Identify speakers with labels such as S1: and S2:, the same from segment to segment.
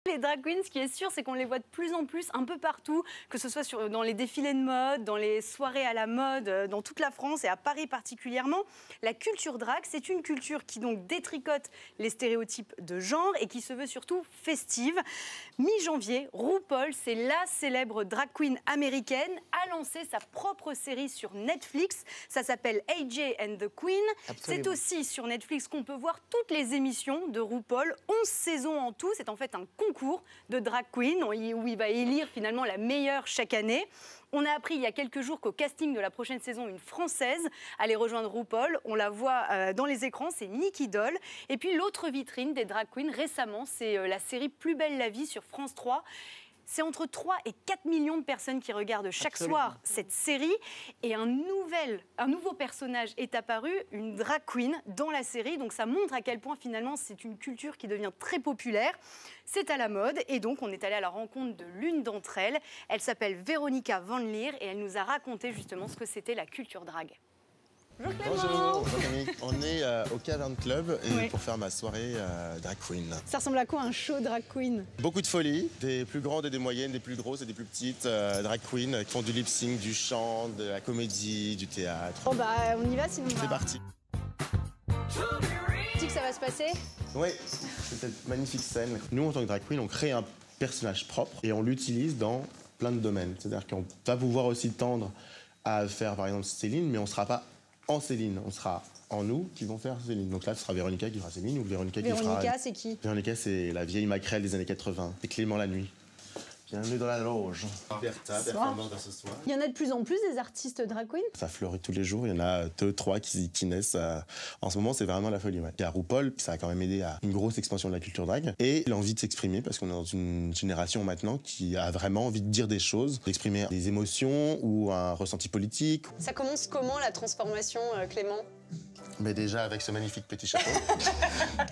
S1: Les drag queens, ce qui est sûr, c'est qu'on les voit de plus en plus un peu partout, que ce soit dans les défilés de mode, dans les soirées à la mode, dans toute la France et à Paris particulièrement. La culture drag, c'est une culture qui donc détricote les stéréotypes de genre et qui se veut surtout festive. Mi-janvier, RuPaul, c'est la célèbre drag queen américaine, a lancé sa propre série sur Netflix. Ça s'appelle AJ and the Queen. C'est aussi sur Netflix qu'on peut voir toutes les émissions de RuPaul, 11 saisons en tout. C'est en fait un concours de drag queen où il va élire finalement la meilleure chaque année. On a appris il y a quelques jours qu'au casting de la prochaine saison, une Française allait rejoindre RuPaul. On la voit dans les écrans, c'est Nicky Doll. Et puis l'autre vitrine des drag queens récemment, c'est la série Plus belle la vie sur France 3. C'est entre 3 et 4 millions de personnes qui regardent chaque soir cette série. Et un nouveau personnage est apparu, une drag queen dans la série. Donc ça montre à quel point finalement c'est une culture qui devient très populaire. C'est à la mode et donc on est allé à la rencontre de l'une d'entre elles. Elle s'appelle Véronica Van Leer et elle nous a raconté justement ce que c'était la culture drag. Bonjour Clément.
S2: Bonjour, bonjour Camille. On est au Cavern Club et pour faire ma soirée drag queen.
S1: Ça ressemble à quoi un show drag queen?
S2: Beaucoup de folie, des plus grandes et des moyennes, des plus grosses et des plus petites drag queens qui font du lip sync, du chant, de la comédie, du théâtre.
S1: Oh bah on y va sinon.
S2: C'est parti.
S1: Tu dis que ça va se passer?
S2: Oui, c'est cette magnifique scène. Nous en tant que drag queen, on crée un personnage propre et on l'utilise dans plein de domaines. C'est-à-dire qu'on va pouvoir aussi tendre à faire par exemple Céline, mais on ne sera pas en Céline, on sera en nous qui vont faire Céline. Donc là, ce sera Véronica qui fera Céline ou Véronica qui fera...
S1: Véronica, c'est qui?
S2: Véronica, c'est la vieille maquerelle des années 80. C'est Clément la nuit. Bienvenue dans la loge. Bertha, performance ce soir.
S1: Il y en a de plus en plus des artistes drag queen?
S2: Ça fleurit tous les jours, il y en a 2, 3 qui naissent. En ce moment, c'est vraiment la folie. Ouais. Et à RuPaul, ça a quand même aidé à une grosse expansion de la culture drag. Et l'envie de s'exprimer, parce qu'on est dans une génération maintenant qui a vraiment envie de dire des choses, d'exprimer des émotions ou un ressenti politique.
S3: Ça commence comment la transformation, Clément?
S2: Mais déjà avec ce magnifique petit chapeau.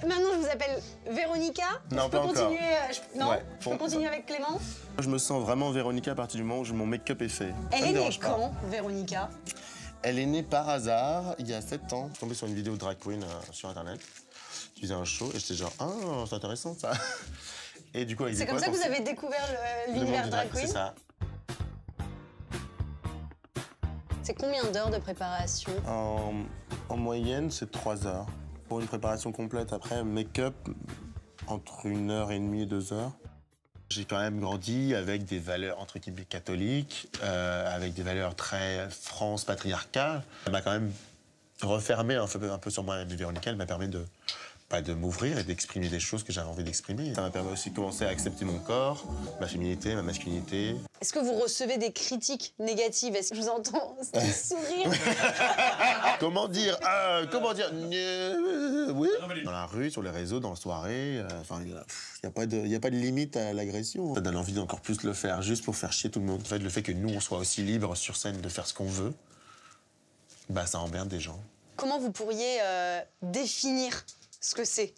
S3: Maintenant, je vous appelle Véronica.
S2: Non,
S3: je peux
S2: pas encore.
S3: continuer, je peux continuer avec Clément?
S2: Je me sens vraiment Véronica à partir du moment où mon make-up est fait.
S3: Elle est née quand, Véronica?
S2: Elle est née par hasard il y a 7 ans. Je suis tombé sur une vidéo de drag queen sur internet. Je faisais un show et j'étais genre, ah, c'est intéressant ça. Et du coup,
S3: c'est comme ça que vous avez découvert l'univers drag queen?
S2: C'est ça.
S3: C'est combien d'heures de préparation?
S2: En moyenne, c'est 3 heures. Pour une préparation complète, après, make-up, entre 1h30 et 2 heures. J'ai quand même grandi avec des valeurs, entre guillemets, catholiques, avec des valeurs très France patriarcales. Elle m'a quand même refermé un peu sur moi, Véronica. Elle m'a permis de m'ouvrir et d'exprimer des choses que j'avais envie d'exprimer. Ça m'a permis aussi de commencer à accepter mon corps, ma féminité, ma masculinité.
S3: Est-ce que vous recevez des critiques négatives? Est-ce que je vous entends sourire?
S2: Comment dire oui. Dans la rue, sur les réseaux, dans la soirée, il n'y a pas de limite à l'agression. Ça donne envie d'encore plus le faire, juste pour faire chier tout le monde. En fait, le fait que nous, on soit aussi libres sur scène de faire ce qu'on veut, bah ça emmerde des gens.
S3: Comment vous pourriez définir ce que c'est?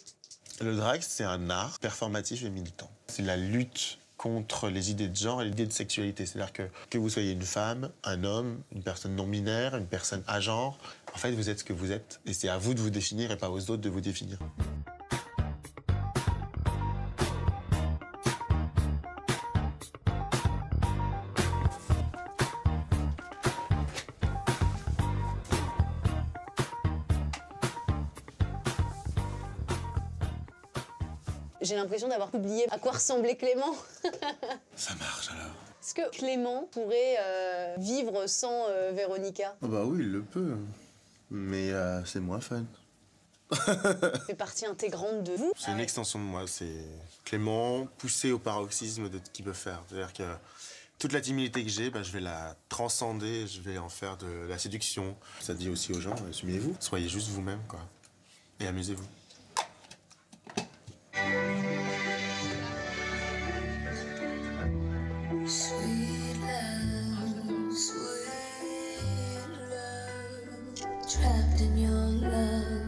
S2: Le drag, c'est un art performatif et militant. C'est la lutte contre les idées de genre et les idées de sexualité. C'est-à-dire que vous soyez une femme, un homme, une personne non-binaire, une personne à genre, en fait, vous êtes ce que vous êtes. Et c'est à vous de vous définir et pas aux autres de vous définir.
S3: J'ai l'impression d'avoir oublié à quoi ressemblait Clément.
S2: Ça marche alors.
S3: Est-ce que Clément pourrait vivre sans Véronica?
S2: Oh bah oui, il le peut. Mais c'est moins fun.
S3: Ça fait partie intégrante de vous.
S2: C'est une extension de moi. C'est Clément poussé au paroxysme de ce qu'il peut faire. C'est-à-dire que toute la timidité que j'ai, je vais la transcender, je vais en faire de la séduction. Ça dit aussi aux gens, assumez-vous. Soyez juste vous-même, quoi. Et amusez-vous.
S4: Trapped in your love,